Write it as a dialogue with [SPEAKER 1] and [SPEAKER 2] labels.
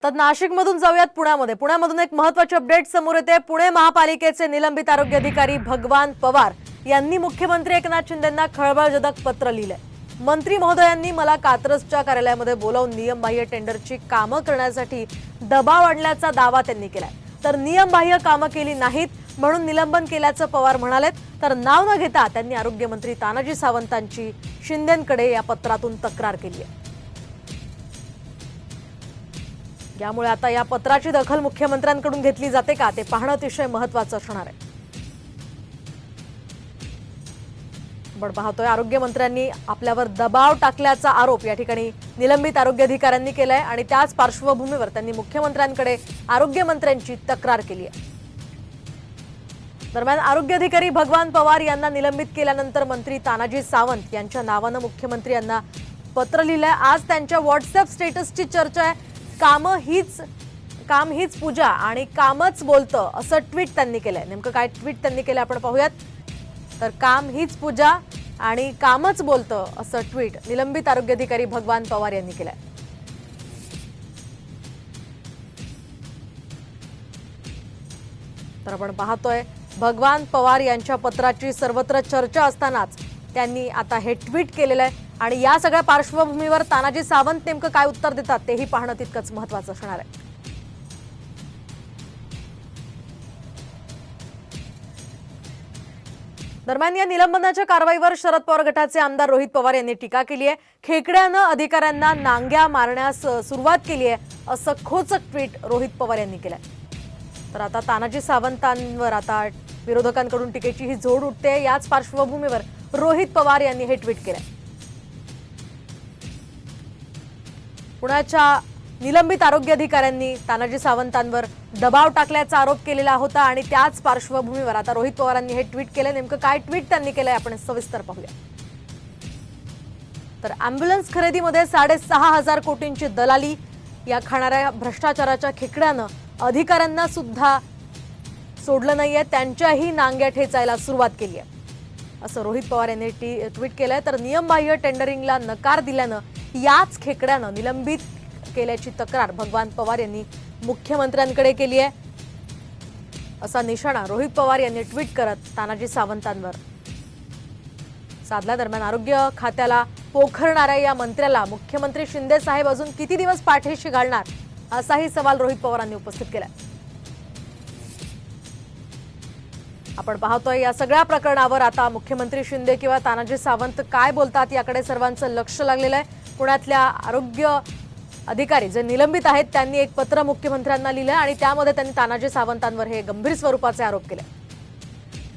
[SPEAKER 1] तर नाशिकमधून जाऊयात पुण्यामधून एक महत्त्वाची अपडेट समोर येते। पुणे महापालिकेचे निलंबित आरोग्य अधिकारी भगवान पवार यांनी मुख्यमंत्री एकनाथ शिंदेंना खळबळजनक पत्र लिहिलंय। मंत्री महोदयांनी मला कात्रजच्या कार्यालयामध्ये बोलावून नियमबाह्य टेंडरची कामं करण्यासाठी दबाव आणल्याचा दावा त्यांनी केलाय। तर नियमबाह्य कामं केली नाहीत म्हणून निलंबन केल्याचं पवार म्हणालेत। तर नाव न घेता त्यांनी आरोग्यमंत्री तानाजी सावंतांची शिंदेंकडे या पत्रातून तक्रार केली आहे। यामुळे आता या पत्राची दखल मुख्यमंत्र्यांकडून घेतली जाते का ते पाहणं अतिशय महत्त्वाचं असणार आहे। आपण पाहतोय आरोग्यमंत्र्यांनी आपल्यावर दबाव टाकल्याचा आरोप या ठिकाणी निलंबित आरोग्य अधिकाऱ्यांनी केलाय आणि त्याच पार्श्वभूमीवर त्यांनी मुख्यमंत्र्यांकडे आरोग्यमंत्र्यांची तक्रार केली आहे। दरम्यान आरोग्य अधिकारी भगवान पवार यांना निलंबित केल्यानंतर मंत्री तानाजी सावंत यांच्या नावानं मुख्यमंत्री यांना पत्र लिहिलंय। आज त्यांच्या व्हॉट्सअप स्टेटसची चर्चा आहे। काम हीच पूजा आणि कामच बोलतं असं ट्विट त्यांनी केलंय। नेमकं काय ट्विट त्यांनी केलं आपण पाहूयात। तर काम हीच पूजा आणि कामच बोलतं असं ट्विट निलंबित आरोग्य अधिकारी भगवान पवार यांनी केलंय। तर आपण पाहतोय भगवान पवार यांच्या पत्राची सर्वत्र चर्चा असतानाच त्यांनी आता हे ट्विट केलेलं आहे आणि या सगळ्या पार्श्वभूमीवर तानाजी सावंत नेमकं काय उत्तर देतात तेही पाहणं तितकंच महत्त्वाचं असणार आहे। दरम्यान या निलंबनाच्या कारवाईवर शरद पवार गटाचे आमदार रोहित पवार यांनी टीका केली आहे। खेकड्यानं अधिकाऱ्यांना नांग्या मारण्यास सुरुवात केली आहे असं खोचक ट्विट रोहित पवार यांनी केलंय। तर आता तानाजी सावंतांवर आता विरोधकांकडून टीकेची ही झोड उठते। याच पार्श्वभूमीवर रोहित पवार यांनी हे ट्विट केलंय। पुण्याच्या निलंबित आरोग्य अधिकाऱ्यांनी तानाजी सावंतांवर दबाव टाकल्याचा आरोप केलेला होता आणि त्याच पार्श्वभूमीवर आता रोहित पवारांनी हे ट्विट केलं। नेमकं काय ट्विट त्यांनी केलंय आपण सविस्तर पाहूया। तर अँब्युलन्स खरेदीमध्ये 6,500 कोटींची दलाली या खाणाऱ्या भ्रष्टाचाराच्या खेकड्यानं अधिकाऱ्यांना सुद्धा सोडलं नाहीये, त्यांच्याही नांग्या ठेचायला सुरुवात केली आहे असं रोहित पवार यांनी ट्विट केलंय। तर नियमबाह्य टेंडरिंगला नकार दिल्यानं याच खेकड्यानं निलंबित केल्याची तक्रार भगवान पवार यांनी मुख्यमंत्र्यांकडे केली आहे असा निशाणा रोहित पवार यांनी ट्विट करत तानाजी सावंतांवर साधला। दरम्यान आरोग्य खात्याला पोखरणाऱ्या या मंत्र्याला मुख्यमंत्री शिंदे साहेब अजून किती दिवस पाठीशी घालणार असाही सवाल रोहित पवारांनी उपस्थित केलाय। आपण पाहतोय या सगळ्या प्रकरणावर आता मुख्यमंत्री शिंदे किंवा तानाजी सावंत काय बोलतात याकडे सर्वांचं लक्ष लागलेलं आहे। पुण्यातल्या आरोग्य अधिकारी जे निलंबित आहेत त्यांनी एक पत्र मुख्यमंत्र्यांना लिहिलं आणि त्यामध्ये त्यांनी तानाजी सावंतांवर हे गंभीर स्वरूपाचे आरोप केले।